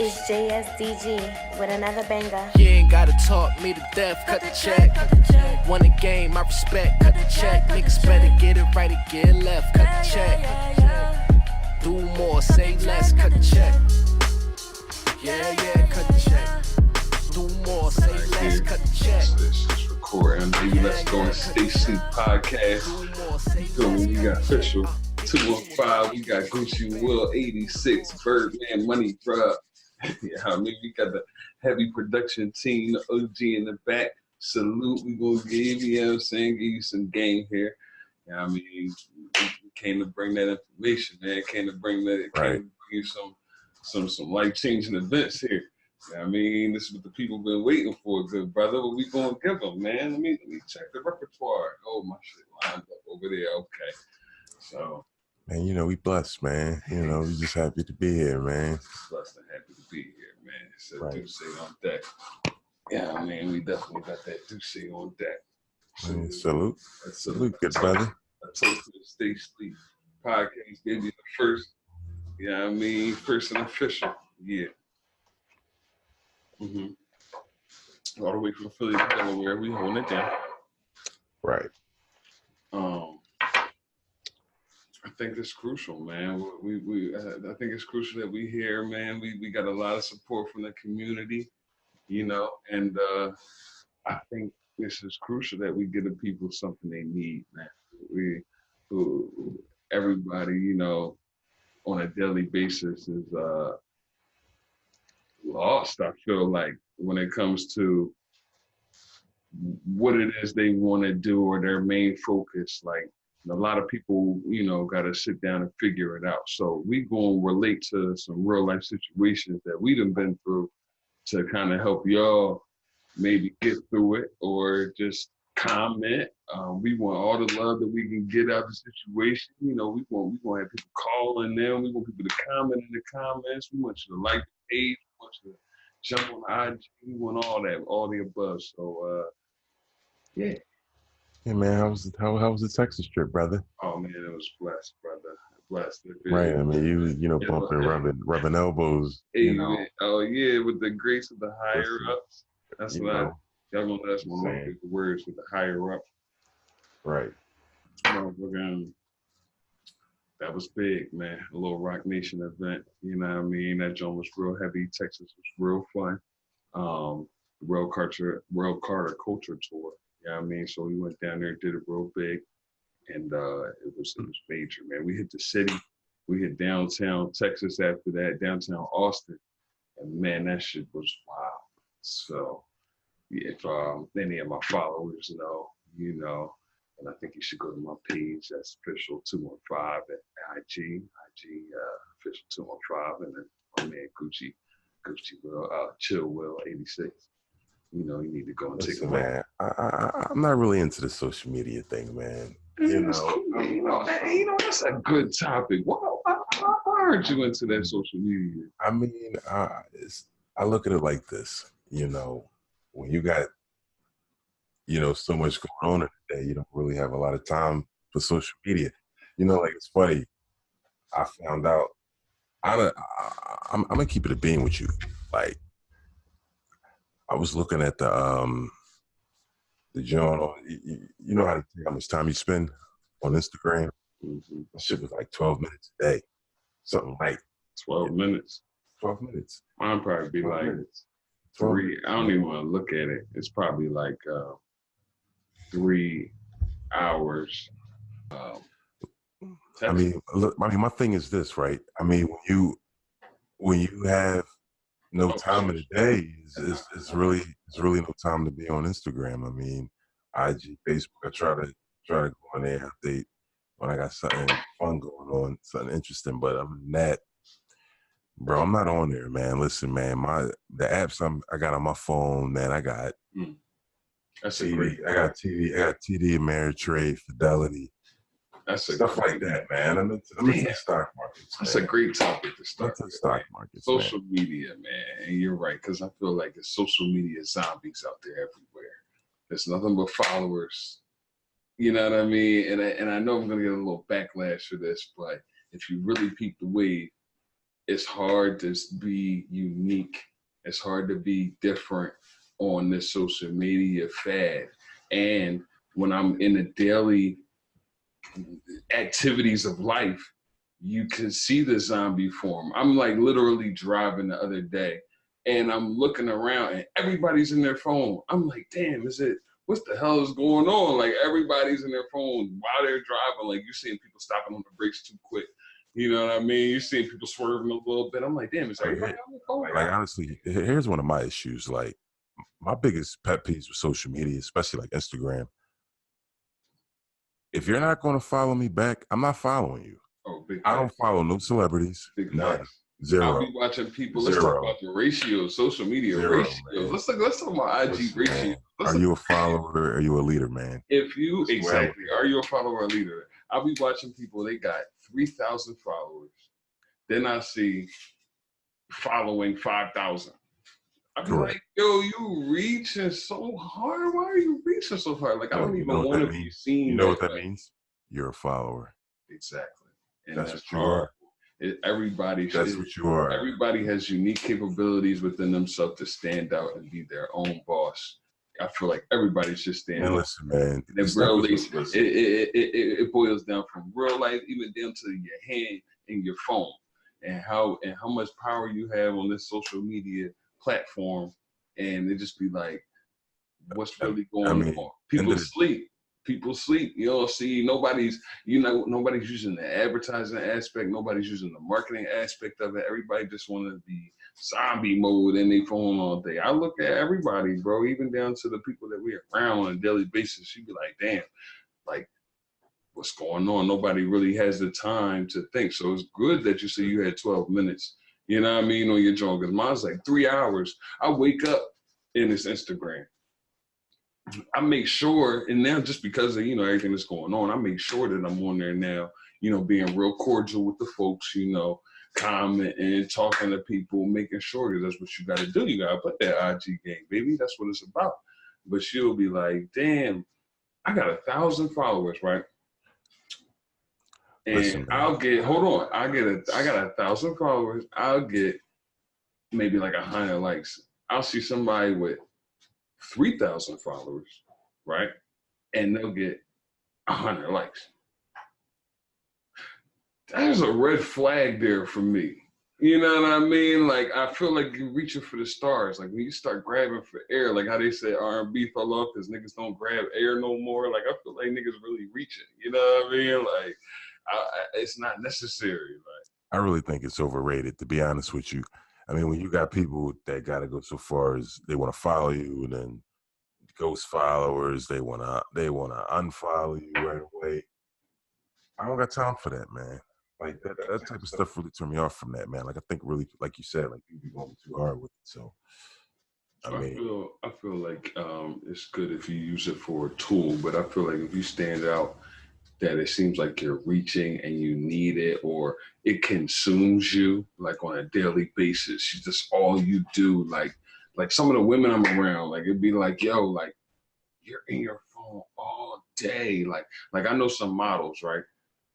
It's JSDG with another banger. You ain't gotta talk me to death, cut the check. Won the game, I respect, cut the check. Niggas better get it right or get left, cut the check. Do more, say less, cut the check. Yeah, cut the check. Do more, say less, cut the check. Let's record and maybe let's go and stay sleep podcast. So we got official 215, we got Gucci Will 86, Birdman Money Drop. Yeah, I mean, we got the heavy production team, the OG in the back. Salute, we gonna give you, know what I'm saying, give you some game here. Yeah, I mean, we came to bring that information, man. Came to bring you some life-changing events here. Yeah, I mean, this is what the people been waiting for, good brother. What we gonna give them, man? Let me check the repertoire. Oh, my shit lined up over there. Okay, so. Man, you know, we blessed, man. You know, we just happy to be here, man. Blessed and happy to be here, man. So right. Deuce on deck. Yeah, I mean, we definitely got that Deuce on deck. Salute. Salute, good brother. I told you to stay sleep. Podcast gave you the first, yeah, I mean, first and official. Yeah. All the way from Philly to Delaware, we holding it down. Right. I think it's crucial, man. I think it's crucial that we here, man. We got a lot of support from the community, you know, and I think this is crucial that we give the people something they need, man. Everybody, you know, on a daily basis is lost, I feel like, when it comes to what it is they want to do or their main focus. Like, a lot of people, you know, got to sit down and figure it out. So we going to relate to some real life situations that we done been through to kind of help y'all maybe get through it or just comment. We want all the love that we can get out of the situation. You know, we want to have people calling them. We want people to comment in the comments. We want you to like the page. We want you to jump on IG. We want all that, all the above. So, yeah. Hey man, how was the Texas trip, brother? Oh man, it was blessed, brother. Blessed. Right. I mean, you know, bumping, rubbing elbows. Hey, you know. Man. Oh yeah, with the grace of the higher ups. That's what y'all gonna let us know the words with the higher up. Right. That was big, man. A little Rock Nation event. You know what I mean? That joint was real heavy. Texas was real fun. World Carter Culture Tour. You know what I mean? So we went down there, did it real big, and it was major, man. We hit the city, we hit downtown Texas after that, downtown Austin, and man, that shit was wild. So if any of my followers know, you know, and I think you should go to my page. That's official 215 at IG official 215, and then my man Gucci Will, Chill Will 86. You know, you need to go and take a look. Man, I'm not really into the social media thing, man. You know, that's a good topic. Why aren't you into that social media? I mean, I look at it like this. You know, when you got, you know, so much going on in the day, you don't really have a lot of time for social media. You know, like, it's funny. I found out. I'm gonna keep it a being with you, like. I was looking at the journal. You know how much time you spend on Instagram? Mm-hmm. That shit was like 12 minutes a day. Something like 12 minutes. 12 minutes. Mine probably be like minutes. 3. I don't even want to look at it. It's probably like 3 hours. I mean, look. I mean, my thing is this, right? I mean, when you have no time in the day, it's really no time to be on Instagram. I mean, IG, Facebook, I try to go on there, update when I got something fun going on, something interesting. But other than that, bro, I'm not on there, man. Listen, man, the apps I got on my phone, man, I got TV, I got TD, Ameritrade, Fidelity. That's stuff like that, man. I'm into the stock markets. That's a great topic to start with. Stock markets, social media, man. And you're right, because I feel like there's social media zombies out there everywhere. There's nothing but followers. You know what I mean? And I know I'm gonna get a little backlash for this, but if you really peep the wave, it's hard to be unique. It's hard to be different on this social media fad. And when I'm in the daily activities of life, you can see the zombie form. I'm like literally driving the other day and I'm looking around and everybody's in their phone. I'm like, damn, what the hell is going on? Like everybody's in their phone while they're driving. Like you're seeing people stopping on the brakes too quick. You know what I mean? You're seeing people swerving a little bit. I'm like, damn, is everybody on the phone? Like honestly, here's one of my issues. Like my biggest pet peeves with social media, especially like Instagram. If you're not going to follow me back, I'm not following you. Oh, big I don't follow no celebrities. Big None. facts. Zero. I'll be watching people. Let's talk about the ratios, social media ratios. Man. Let's talk about IG ratios. Are you a follower or are you a leader, man? If you exactly are you a follower or a leader? I'll be watching people. They got 3,000 followers. Then I see following 5,000. I'd be like, yo, you reaching so hard. Why are you reaching so hard? Like I don't even want to be seen. You know what that means? You're a follower. Exactly. And that's what you are. That's what you are. Everybody has unique capabilities within themselves to stand out and be their own boss. I feel like everybody should stand out. Listen, man. It boils down from real life, even down to your hand and your phone, and how much power you have on this social media platform, and it just be like, what's really going on? People sleep. You don't see nobody's using the advertising aspect. Nobody's using the marketing aspect of it. Everybody just want to be zombie mode in their phone all day. I look at everybody, bro, even down to the people that we're around on a daily basis. You be like, damn, like, what's going on? Nobody really has the time to think. So it's good that you say you had 12 minutes, you know what I mean, on your job. Because mine's like 3 hours. I wake up in this Instagram. I make sure, and now just because of, everything that's going on, I make sure that I'm on there now, being real cordial with the folks, commenting, talking to people, making sure that that's what you got to do. You got to put that IG game, baby. That's what it's about. But she'll be like, damn, I got 1,000 followers, right? And listen, I got 1,000 followers. I'll get maybe like 100 likes. I'll see somebody with 3,000 followers, right? And they'll get 100 likes. There's a red flag there for me. You know what I mean? Like, I feel like you're reaching for the stars. Like, when you start grabbing for air, like how they say R&B fell off because niggas don't grab air no more. Like, I feel like niggas really reaching. You know what I mean? Like, it's not necessary. Like, I really think it's overrated, to be honest with you. I mean, when you got people that got to go so far as they want to follow you and then ghost followers, they want to unfollow you right away. I don't got time for that, man. Like that type of stuff really turned me off from that, man. Like I think really, like you said, like you be going too hard with it. So I feel like it's good if you use it for a tool, but I feel like if you stand out, that it seems like you're reaching and you need it, or it consumes you like on a daily basis. You just all you do, like some of the women I'm around, like it'd be like, yo, like you're in your phone all day. Like I know some models, right?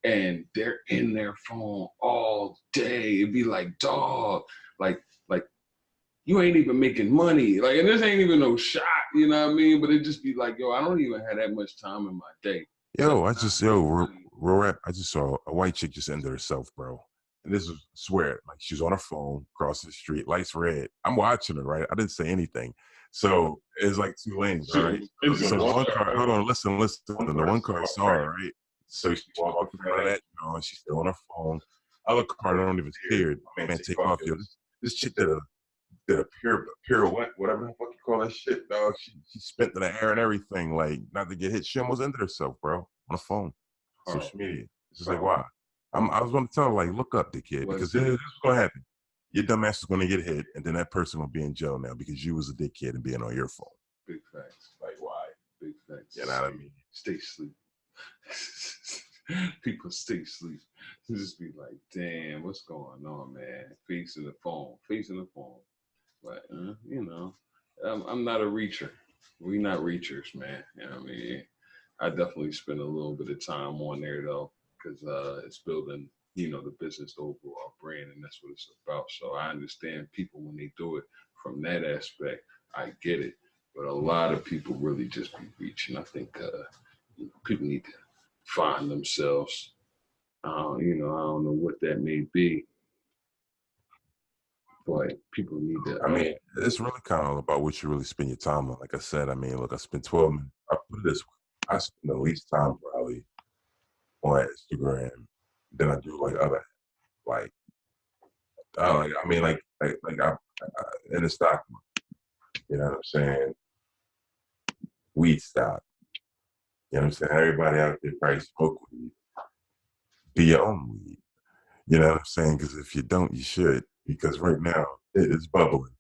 And they're in their phone all day. It'd be like, dog, like you ain't even making money. Like, and this ain't even no shot, you know what I mean? But it just be like, yo, I don't even have that much time in my day. Yo, I just saw a white chick just ended herself, bro. And this is, swear, like she's on her phone, across the street, lights red. I'm watching her, right? I didn't say anything. So it's like two lanes, right? So the one car, hold on, listen. The one car saw her, right? So she's walking in front of that, and she's still on her phone. Other car don't even care. Man, take off, yo. This chick did a pirouette, whatever the fuck you call that shit, dog. She spent in the air and everything, like not to get hit. She almost ended herself, bro, on the phone, social media. It's just like, why? I was going to tell her, like, look up, dickhead, because this is what's going to happen. Your dumb ass is going to get hit, and then that person will be in jail now because you was a dickhead and being on your phone. Big facts. Like, why? Big facts. You know what I mean? Stay asleep. People stay asleep. You just be like, damn, what's going on, man? Facing the phone. But, I'm not a reacher. We not reachers, man. You know what I mean? I definitely spend a little bit of time on there, though, because it's building the business, the overall brand, and that's what it's about. So I understand people when they do it from that aspect. I get it, but a lot of people really just be reaching. I think people need to find themselves. I don't know what that may be, but people need to. I mean, it's really kind of about what you really spend your time on. Like I said, I mean, look, I spent 12 minutes. I put it this way. I spend the least time probably on Instagram than I do like other, like, I mean, in the stock market, you know what I'm saying? Weed stock, you know what I'm saying? Everybody out there probably smoke weed. Be your own weed, you know what I'm saying? Because if you don't, you should. Because right now it is bubbling,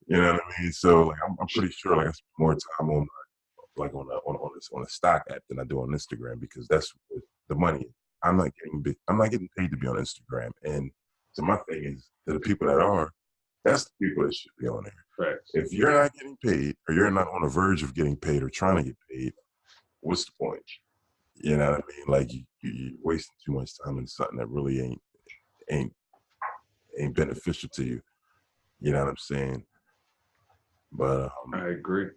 you know what I mean? So like, I'm pretty sure like I spend more time on like on a stock app than I do on Instagram because that's what the money is. I'm not getting paid to be on Instagram. And so my thing is to the people that are, that's the people that should be on there. Facts. If you're not getting paid or you're not on the verge of getting paid or trying to get paid, what's the point? You know what I mean? Like you're wasting too much time in something that really ain't beneficial to you. You know what I'm saying? But I agree.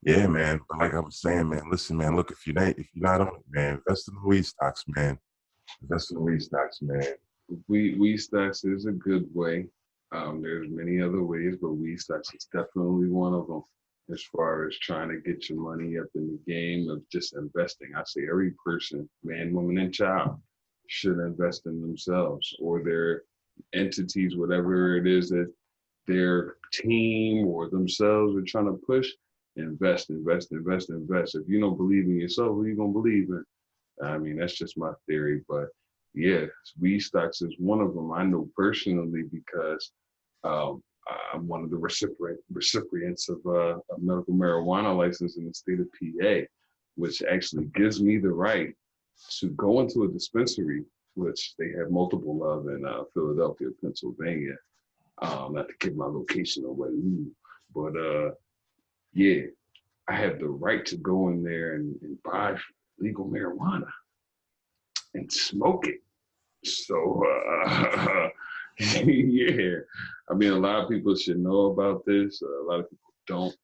yeah, man. But like I was saying, man, listen, man, look, if you're not on it, man, invest in the weed stocks, man. Invest in the weed stocks, man. Weed stocks is a good way. There's many other ways, but weed stocks is definitely one of them. As far as trying to get your money up in the game of just investing, I say every person, man, woman, and child, should invest in themselves or their entities, whatever it is that their team or themselves are trying to push. Invest, invest, invest, invest. If you don't believe in yourself, who are you gonna believe in? I mean, that's just my theory, but yeah, weed stocks is one of them. I know personally because um, I'm one of the recipients of a medical marijuana license in the state of PA, which actually gives me the right to go into a dispensary, which they have multiple of in Philadelphia, Pennsylvania. Not to give my location away, but yeah, I have the right to go in there and buy legal marijuana and smoke it. So yeah, I mean, a lot of people should know about this. A lot of people don't.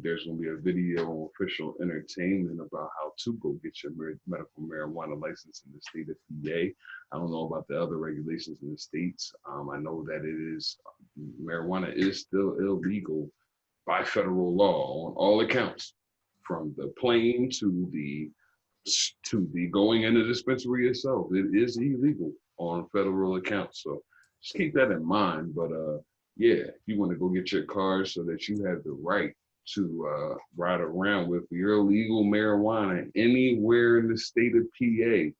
There's going to be a video on Official Entertainment about how to go get your medical marijuana license in the state of PA. I don't know about the other regulations in the states. I know that marijuana is still illegal by federal law on all accounts, from the plane to the going in the dispensary itself. It is illegal on federal accounts. So just keep that in mind. But yeah, if you want to go get your card so that you have the right to ride around with your legal marijuana anywhere in the state of PA,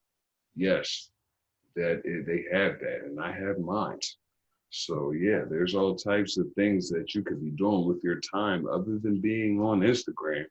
yes, they have that, and I have mine. So yeah, there's all types of things that you could be doing with your time other than being on Instagram,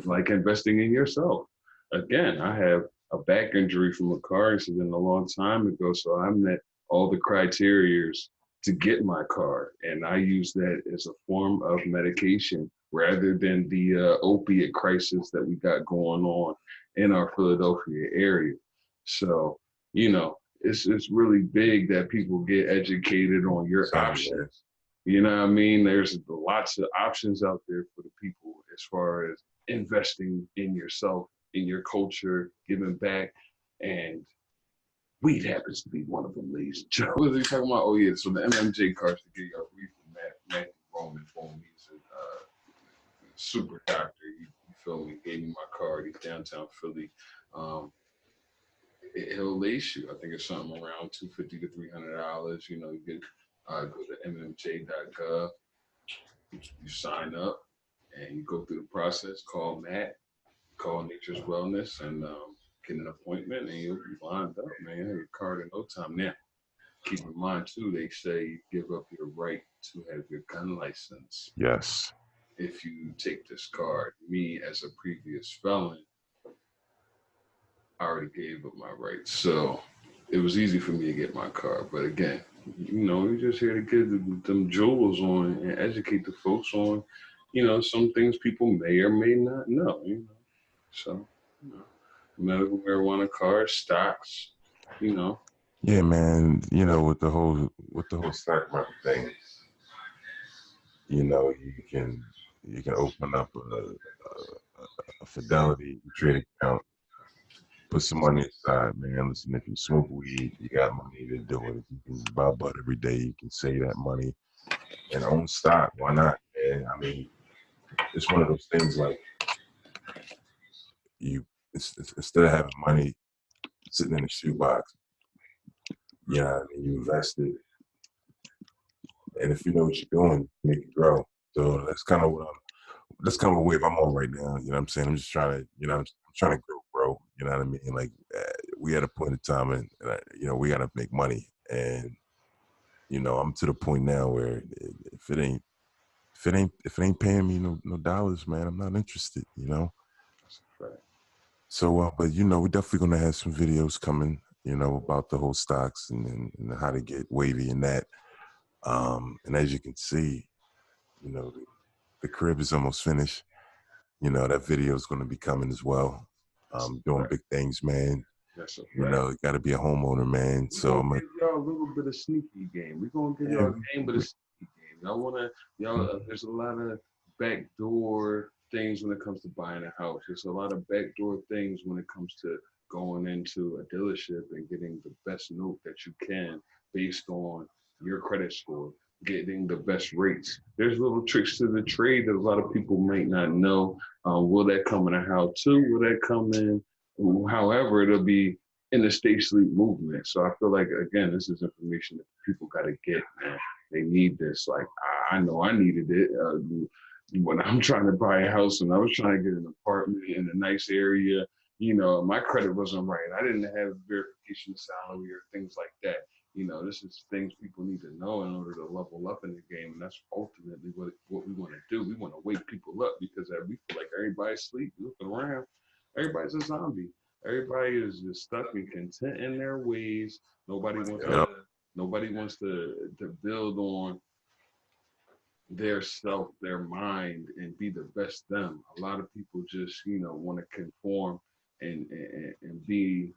like investing in yourself. Again, I have a back injury from a car accident a long time ago, so I met all the criterias to get my car, and I use that as a form of medication rather than the opiate crisis that we got going on in our Philadelphia area. So, it's really big that people get educated on your options. You know what I mean? There's lots of options out there for the people as far as investing in yourself, in your culture, giving back, and weed happens to be one of them, ladies and gentlemen. What are they talking about? Oh yeah, so the MMJ cards to get your brief from Matthew Roman for me. He's a super doctor. You feel me? Gave me my card. He's downtown Philly. He'll lace you. I think it's something around $250 to $300. You get go to mmj.gov. You sign up and you go through the process. Call Matt. Call Nature's Wellness and get an appointment, and you'll be lined up, man. You have your card in no time. Now, keep in mind too, they say you give up your right to have your gun license. Yes. If you take this card, me as a previous felon, I already gave up my rights, so it was easy for me to get my card. But again, you're just here to get them jewels on and educate the folks on, some things people may or may not know. So, medical marijuana cards, stocks. You know. Yeah, man. You know, with the whole stock market thing, you know, you can open up a Fidelity trading account, put some money aside, man. Listen, if you smoke weed, you got money to do it. If you can buy bud every day, you can save that money and own stock. Why not, man? I mean, it's one of those things like instead of having money sitting in a shoebox, you know what I mean, you invest it. And if you know what you're doing, make it grow. So that's kind of a wave I'm on right now. You know what I'm saying? I'm just trying to, I'm trying to grow. You know what I mean? Like we at a point in time, and we got to make money. And I'm to the point now where if it ain't paying me no dollars, man, I'm not interested. Right. So, but we're definitely gonna have some videos coming. About the whole stocks and how to get wavy in that. And as you can see, the crib is almost finished. That video is going to be coming as well. Doing big things, man. That's a fact. You got to be a homeowner, man. So I'm gonna give y'all a little bit of sneaky game. We're gonna give y'all a game, but a sneaky game. There's a lot of backdoor things when it comes to buying a house. There's a lot of backdoor things when it comes to going into a dealership and getting the best note that you can based on your credit score, getting the best rates. There's little tricks to the trade that a lot of people might not know. Will that come in a how to? Will that come in? However, it'll be in the stay sleep movement. So I feel like, again, this is information that people got to get, man. They need this. Like, I know I needed it when I'm trying to buy a house and I was trying to get an apartment in a nice area. My credit wasn't right. I didn't have verification of salary or things like that. This is things people need to know in order to level up in the game. And that's ultimately what we want to do. We want to wake people up because we feel like everybody's asleep. Looking around, everybody's a zombie. Everybody is just stuck and content in their ways. Nobody wants to build on their self, their mind, and be the best them. A lot of people just, want to conform and be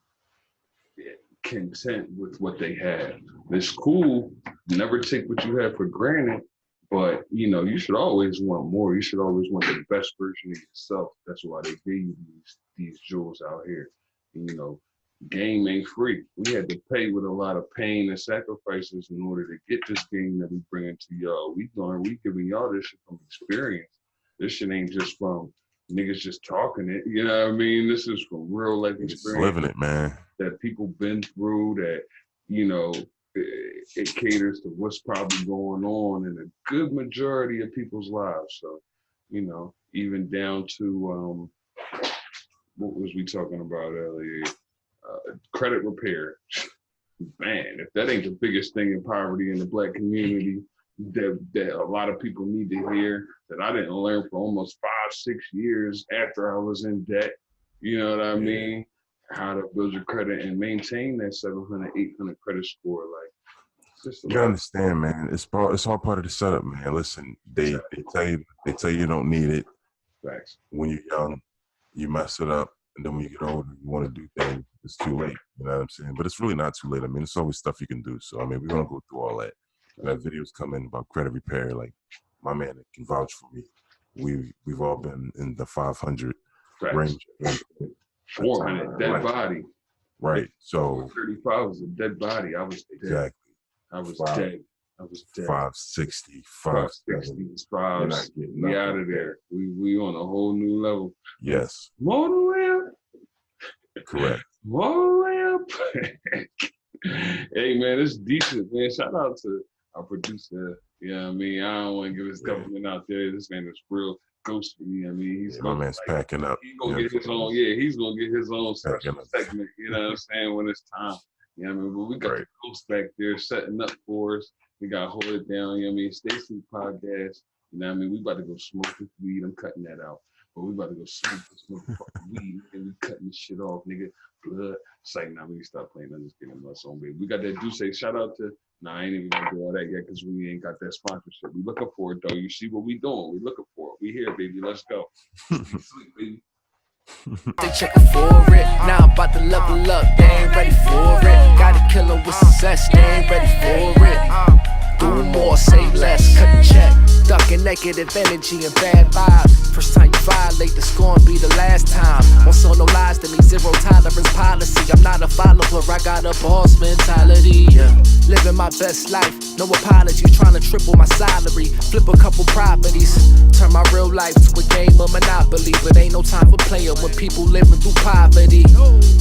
content with what they have. It's cool. Never take what you have for granted. But, you should always want more. You should always want the best version of yourself. That's why they give you these jewels out here. Game ain't free. We had to pay with a lot of pain and sacrifices in order to get this game that we bringing to y'all. We giving y'all this shit from experience. This shit ain't just from niggas just talking it. You know what I mean? This is from real life experience. Just living it, man. That people been through that, it caters to what's probably going on in a good majority of people's lives. So, even down to what was we talking about earlier? Credit repair. Man, if that ain't the biggest thing in poverty in the Black community that a lot of people need to hear, that I didn't learn for almost 5-6 years after I was in debt. You know what I mean? How to build your credit and maintain that 700, 800 credit score. Like, you understand, man. It's all part of the setup, man. Listen, they tell you you don't need it. Facts. When you're young, you mess it up, and then when you get older, you want to do things. It's too late. You know what I'm saying? But it's really not too late. I mean, it's always stuff you can do. So I mean, we're gonna go through all that. And that videos come in about credit repair. Like my man can vouch for me. We've all been in the 500 range. 400 dead body. Right. So 35 was a dead body. I was dead. Exactly. I was dead. 560, 560, 5. We out of there. We on a whole new level. Yes. Motor up. Correct. Motor up. Hey man, it's decent, man. Shout out to our producer. You know what I mean? I don't want to give his government out there. This man is real ghostly. I mean, my man's packing up. He's gonna get his own. Yeah, he's gonna get his own special segment. You know what I'm saying? When it's time. You know what I mean? But we got the ghost back there setting up for us. We got Hold It Down. You know what I mean? Stacey podcast. You know what I mean? We about to go smoke this weed. I'm cutting that out. But we about to go smoke this motherfucking weed. And we cutting this shit off, nigga. Blood. It's like, nah, we can stop playing. I'm just getting my song, baby. We got that Duce. Shout out to. Nah, I ain't even gonna do all that yet because we ain't got that sponsorship. We looking for it though. You see what we doing? We looking for it. We here, baby. Let's go. Sleep, baby. They checking for it. Now I'm about to level up. They ain't ready for it. Gotta kill 'em with success. They ain't ready for it. Do more, say less, cut the check. Ducking negative energy and bad vibes. First time you violate, this gon' be the last time. Won't sell no lies to me, zero tolerance policy. I'm not a follower, I got a boss mentality. Yeah. Living my best life, no apologies. Trying to triple my salary, flip a couple properties. Turn my real life to a game of Monopoly. But ain't no time for playing when people living through poverty.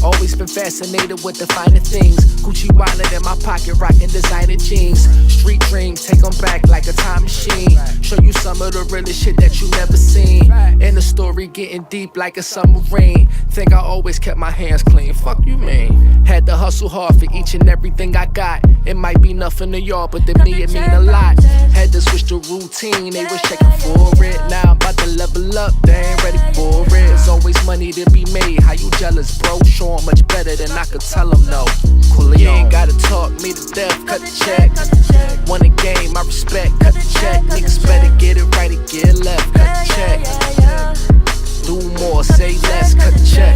Always been fascinated with the finer things. Gucci wallet in my pocket, rocking designer jeans. Street dreams, take 'em back like a time machine. Show you some of the realest shit that you never seen. And the story getting deep like a submarine. Think I always kept my hands clean, fuck you mean. Had to hustle hard for each and everything I got. It might be nothing to y'all, but to me it mean a lot. Had to switch the routine, they was checking for it. Now I'm about to level up, they ain't ready for it. There's always money to be made, how you jealous bro? Show 'em much better than I could tell 'em no. Cool, you ain't gotta talk me to death, cut the check. Won a game, I respect, cut the check. Niggas better get it right and get left, cut the check. Do more, say less, cut the check.